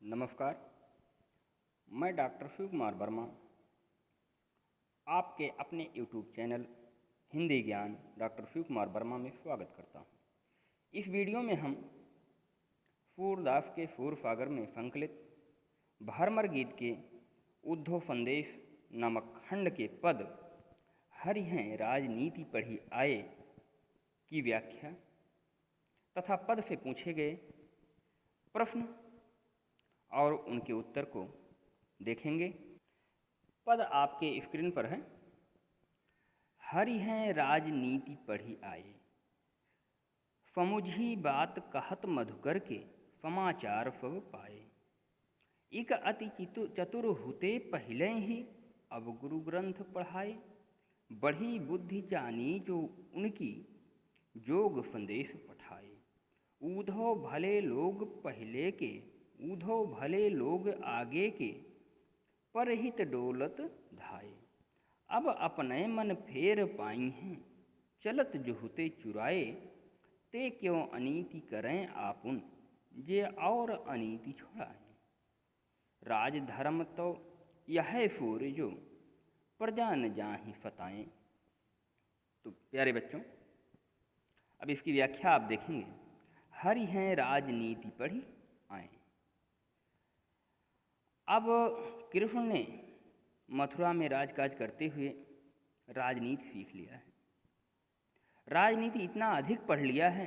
नमस्कार। मैं डॉक्टर शिव कुमार वर्मा आपके अपने YouTube चैनल हिंदी ज्ञान डॉक्टर शिव कुमार वर्मा में स्वागत करता हूँ। इस वीडियो में हम सूरदास के सूरसागर में संकलित भरमर गीत के उद्धव संदेश नामक खंड के पद हरि हैं राजनीति पढ़ी आए की व्याख्या तथा पद से पूछे गए प्रश्न और उनके उत्तर को देखेंगे। पद आपके स्क्रीन पर है। हरि हैं राजनीति पढ़ी आए, समुझी बात कहत मधुकर के, समाचार सब पाए। इक अति चतुर हुते पहले ही, अब गुरु ग्रंथ पढ़ाए। बढ़ी बुद्धि जानी जो उनकी, जोग संदेश पठाए। ऊधो भले लोग पहले के, ऊधो भले लोग आगे के, परहित डोलत धाये। अब अपने मन फेर पाई हैं, चलत जुहुते चुराए। ते क्यों अनीति करें आपुन, जे और अनीति छुड़ाए। राज धर्म तो यह सूर जो, प्रजा न जाहि सताएं। तो प्यारे बच्चों, अब इसकी व्याख्या आप देखेंगे। हरि हैं राजनीति पढ़ी आए। अब कृष्ण ने मथुरा में राजकाज करते हुए राजनीति सीख लिया है। राजनीति इतना अधिक पढ़ लिया है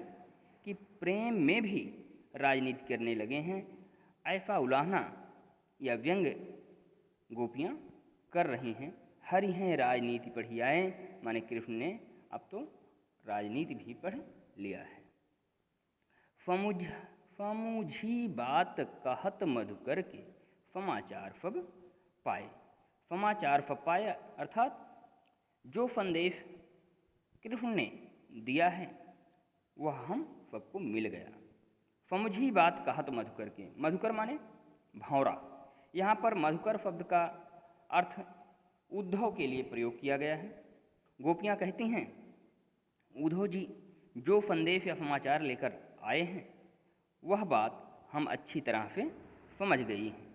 कि प्रेम में भी राजनीति करने लगे हैं। ऐसा उलाहना या व्यंग गोपियाँ कर रही हैं। हरि हैं राजनीति पढ़ी आए, माने कृष्ण ने अब तो राजनीति भी पढ़ लिया है। समुझी बात कहत मधुकर के, समाचार सब पाए। समाचार सब पाए अर्थात जो संदेश कृष्ण ने दिया है वह हम सबको मिल गया। समुझी बात कहत मधुकर के, मधुकर माने भौरा। यहाँ पर मधुकर शब्द का अर्थ उद्धव के लिए प्रयोग किया गया है। गोपियाँ कहती हैं, उद्धव जी जो संदेश या समाचार लेकर आए हैं वह बात हम अच्छी तरह से समझ गई हैं।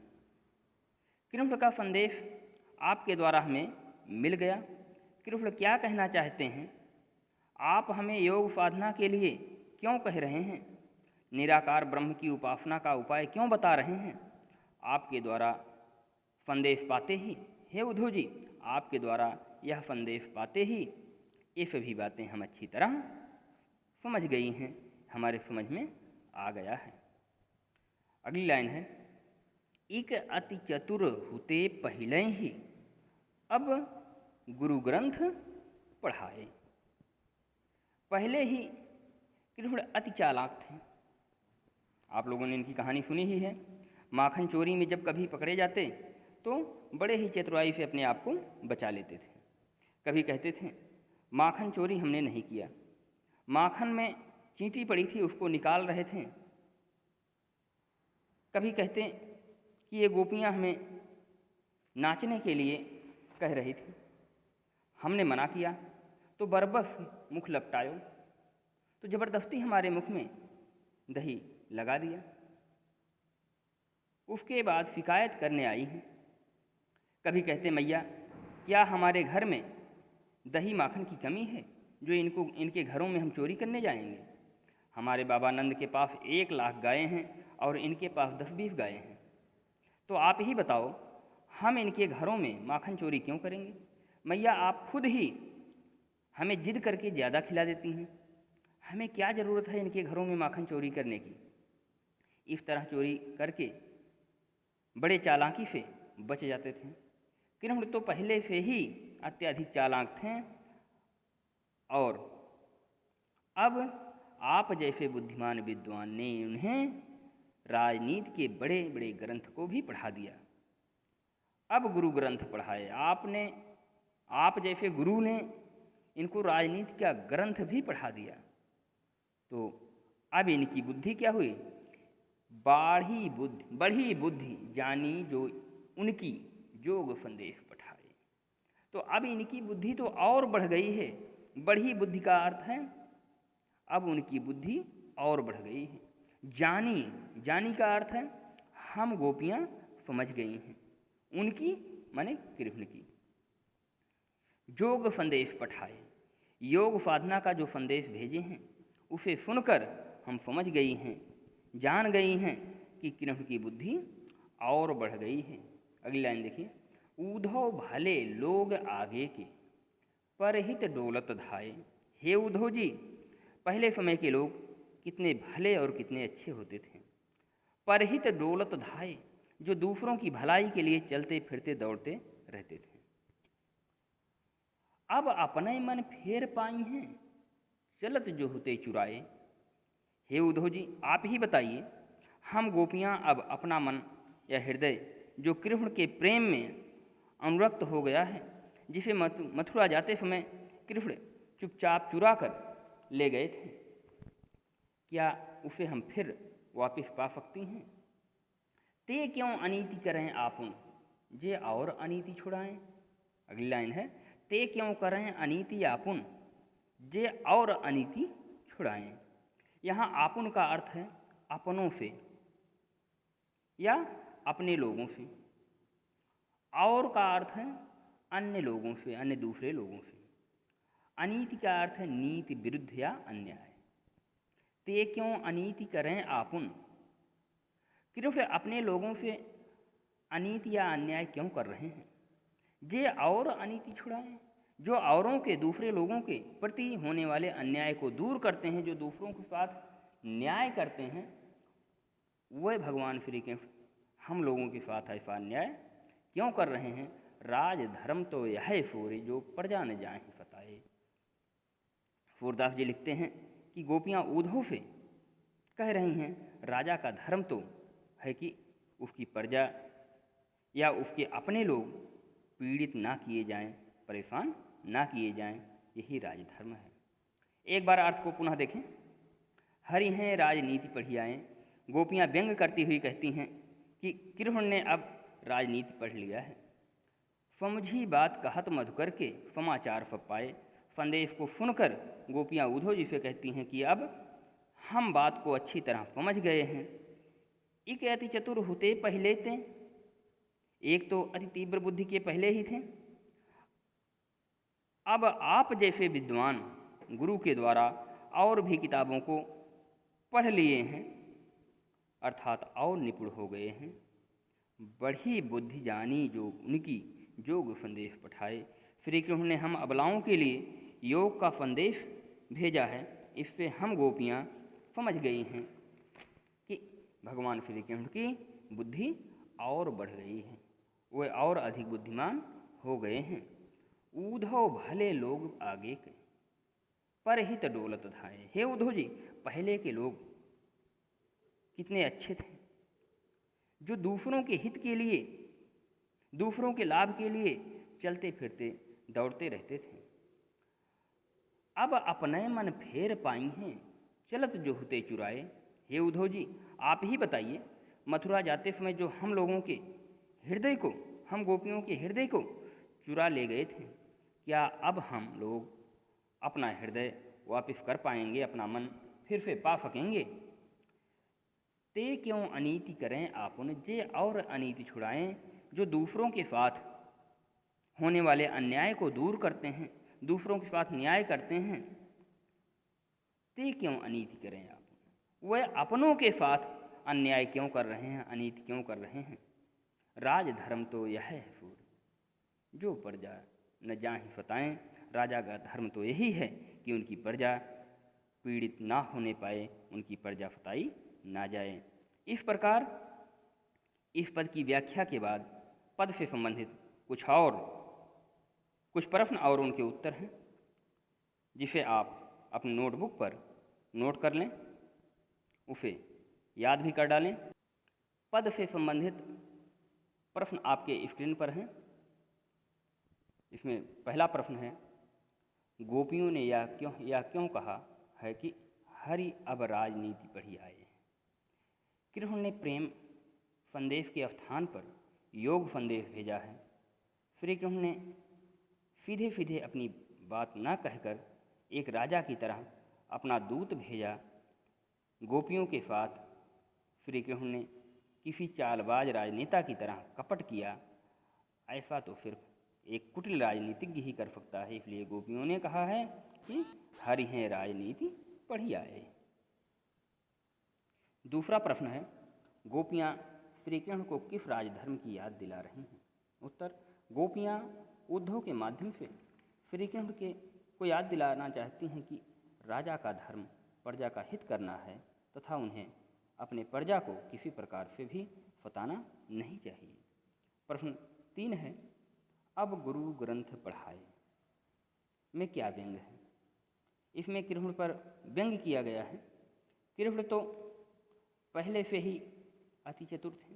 कृष्ण का संदेश आपके द्वारा हमें मिल गया। कृष्ण क्या कहना चाहते हैं? आप हमें योग साधना के लिए क्यों कह रहे हैं? निराकार ब्रह्म की उपासना का उपाय क्यों बता रहे हैं? आपके द्वारा संदेश पाते ही, हे उद्धव जी, आपके द्वारा यह संदेश पाते ही ये सभी बातें हम अच्छी तरह समझ गई हैं, हमारे समझ में आ गया है। अगली लाइन है, इक अति चतुर हुते पहले ही, अब गुरु ग्रंथ पढ़ाए। पहले ही कृष्ण अति चालाक थे। आप लोगों ने इनकी कहानी सुनी ही है। माखन चोरी में जब कभी पकड़े जाते तो बड़े ही चतुराई से अपने आप को बचा लेते थे। कभी कहते थे माखन चोरी हमने नहीं किया, माखन में चींटी पड़ी थी उसको निकाल रहे थे। कभी कहते कि ये गोपियाँ हमें नाचने के लिए कह रही थी, हमने मना किया तो बरबस मुख लपटायो, तो ज़बरदस्ती हमारे मुख में दही लगा दिया। उसके बाद शिकायत करने आई हैं। कभी कहते मैया क्या हमारे घर में दही माखन की कमी है जो इनके घरों में हम चोरी करने जाएंगे? हमारे बाबा नंद के पास 1 लाख गायें हैं और इनके पास 10-20 गायें हैं, तो आप ही बताओ हम इनके घरों में माखन चोरी क्यों करेंगे? मैया आप खुद ही हमें जिद करके ज़्यादा खिला देती हैं, हमें क्या ज़रूरत है इनके घरों में माखन चोरी करने की? इस तरह चोरी करके बड़े चालाकी से बच जाते थे। कृष्ण तो पहले से ही अत्यधिक चालाक थे और अब आप जैसे बुद्धिमान विद्वान ने उन्हें राजनीति के बड़े बड़े ग्रंथ को भी पढ़ा दिया। अब गुरु ग्रंथ पढ़ाए आपने, आप जैसे गुरु ने इनको राजनीति का ग्रंथ भी पढ़ा दिया। तो अब इनकी बुद्धि क्या हुई? बढ़ी बुद्धि जानी जो उनकी, जोग संदेश पठाए। तो अब इनकी बुद्धि तो और बढ़ गई है। बढ़ी बुद्धि का अर्थ है अब उनकी बुद्धि और बढ़ गई है। जानी, जानी का अर्थ है हम गोपियाँ समझ गई हैं। उनकी माने कृष्ण की। जोग संदेश पठाए, योग साधना का जो संदेश भेजे हैं उसे सुनकर हम समझ गई हैं, जान गई हैं कि कृष्ण की बुद्धि और बढ़ गई है। अगली लाइन देखिए। उद्धव भले लोग आगे के, परहित डोलत धाये। हे उद्धव जी, पहले समय के लोग कितने भले और कितने अच्छे होते थे। परहित डोलत धाये, जो दूसरों की भलाई के लिए चलते फिरते दौड़ते रहते थे। अब अपने मन फेर पाई हैं, चलत जो होते चुराए। हे उद्धव जी, आप ही बताइए, हम गोपियाँ अब अपना मन या हृदय जो कृष्ण के प्रेम में अनुरक्त हो गया है, जिसे मथुरा जाते समय कृष्ण चुपचाप चुरा कर ले गए थे, क्या उसे हम फिर वापस पा सकती हैं? ते क्यों अनीति करें आपुन, जे और अनीति छुड़ाएं। अगली लाइन है। ते क्यों करें अनीति आपुन, जे और अनीति छुड़ाएं। यहाँ आपुन का अर्थ है अपनों से या अपने लोगों से, और का अर्थ है अन्य लोगों से, अन्य दूसरे लोगों से। अनीति का अर्थ है नीति विरुद्ध या अन्याय। ते क्यों अनीति करें आपुन, कृष्ण अपने लोगों से अनीति या अन्याय क्यों कर रहे हैं। जे और अनीति छुड़ाएं, जो औरों के, दूसरे लोगों के प्रति होने वाले अन्याय को दूर करते हैं, जो दूसरों के साथ न्याय करते हैं, वह भगवान श्री कृष्ण हम लोगों के साथ ऐसा अन्याय क्यों कर रहे हैं। राज धर्म तो यह फोरे, जो प्रजा न जाए फताए। सूरदास जी लिखते हैं कि गोपियाँ उद्धव से कह रही हैं, राजा का धर्म तो है कि उसकी प्रजा या उसके अपने लोग पीड़ित ना किए जाएं, परेशान ना किए जाएं, यही राजधर्म है। एक बार अर्थ को पुनः देखें। हरि हैं राजनीति पढ़ी आएँ। गोपियाँ व्यंग करती हुई कहती हैं कि कृष्ण ने अब राजनीति पढ़ लिया है। समझी बात कहत मधुकर के, समाचार सब पाए। संदेश को सुनकर गोपियाँ उद्धव जी से कहती हैं कि अब हम बात को अच्छी तरह समझ गए हैं। एक अति चतुर होते पहले थे, एक तो अति तीव्र बुद्धि के पहले ही थे। अब आप जैसे विद्वान गुरु के द्वारा और भी किताबों को पढ़ लिए हैं, अर्थात और निपुण हो गए हैं। बड़ी बुद्धि जानी जो उनकी, जोग संदेश पठाए। श्री कृष्ण ने हम अबलाओं के लिए योग का संदेश भेजा है। इससे हम गोपियाँ समझ गई हैं कि भगवान श्री कृष्ण की बुद्धि और बढ़ गई है, वे और अधिक बुद्धिमान हो गए हैं। उद्धव भले लोग आगे के, परहित डोलत धाये। हे उद्धव जी, पहले के लोग कितने अच्छे थे, जो दूसरों के हित के लिए, दूसरों के लाभ के लिए चलते फिरते दौड़ते रहते थे। अब अपने मन फेर पाई हैं, चलत जो होते चुराए। हे उद्धव जी, आप ही बताइए, मथुरा जाते समय जो हम लोगों के हृदय को, हम गोपियों के हृदय को चुरा ले गए थे, क्या अब हम लोग अपना हृदय वापस कर पाएंगे, अपना मन फिर से पा सकेंगे। ते क्यों अनीति करें आपन, जे और अनीति छुड़ाएं। जो दूसरों के साथ होने वाले अन्याय को दूर करते हैं, दूसरों के साथ न्याय करते हैं। ते क्यों अनीति करें आप, वह अपनों के साथ अन्याय क्यों कर रहे हैं, अनीति क्यों कर रहे हैं। राजधर्म तो यह है फूल, जो प्रजा न जाहि फताएं। राजा का धर्म तो यही है कि उनकी प्रजा पीड़ित ना होने पाए, उनकी प्रजा फताई ना जाए। इस प्रकार इस पद की व्याख्या के बाद पद से संबंधित कुछ प्रश्न और उनके उत्तर हैं, जिसे आप अपनी नोटबुक पर नोट कर लें, उसे याद भी कर डालें। पद से संबंधित प्रश्न आपके स्क्रीन पर हैं। इसमें पहला प्रश्न है, गोपियों ने यह क्यों कहा है कि हरि अब राजनीति पढ़ी आए हैं। कृष्ण ने प्रेम संदेश के स्थान पर योग संदेश भेजा है। श्री कृष्ण ने सीधे सीधे अपनी बात न कहकर एक राजा की तरह अपना दूत भेजा। गोपियों के साथ श्री कृष्ण ने किसी चालबाज राजनेता की तरह कपट किया, ऐसा तो सिर्फ एक कुटिल राजनीतिज्ञ ही कर सकता है। इसलिए गोपियों ने कहा है कि हरि हैं राजनीति पढ़ी आए। दूसरा प्रश्न है, गोपियाँ श्री कृष्ण को किस राजधर्म की याद दिला रही हैं? उत्तर, गोपियाँ उद्धव के माध्यम से श्री कृष्ण के को याद दिलाना चाहती हैं कि राजा का धर्म प्रजा का हित करना है तथा उन्हें अपने प्रजा को किसी प्रकार से भी सताना नहीं चाहिए। प्रश्न 3 है, अब गुरु ग्रंथ पढ़ाए में क्या व्यंग है? इसमें कृष्ण पर व्यंग किया गया है। कृष्ण तो पहले से ही अति चतुर थे,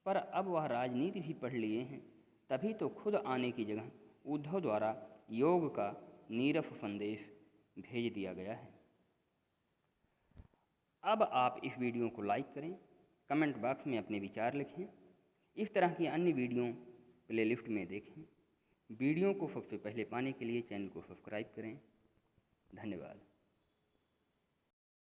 पर अब वह राजनीति भी पढ़ लिए हैं, तभी तो खुद आने की जगह उद्धव द्वारा योग का नीरस संदेश भेज दिया गया है। अब आप इस वीडियो को लाइक करें, कमेंट बॉक्स में अपने विचार लिखें। इस तरह की अन्य वीडियो प्लेलिस्ट में देखें। वीडियो को सबसे पहले पाने के लिए चैनल को सब्सक्राइब करें। धन्यवाद।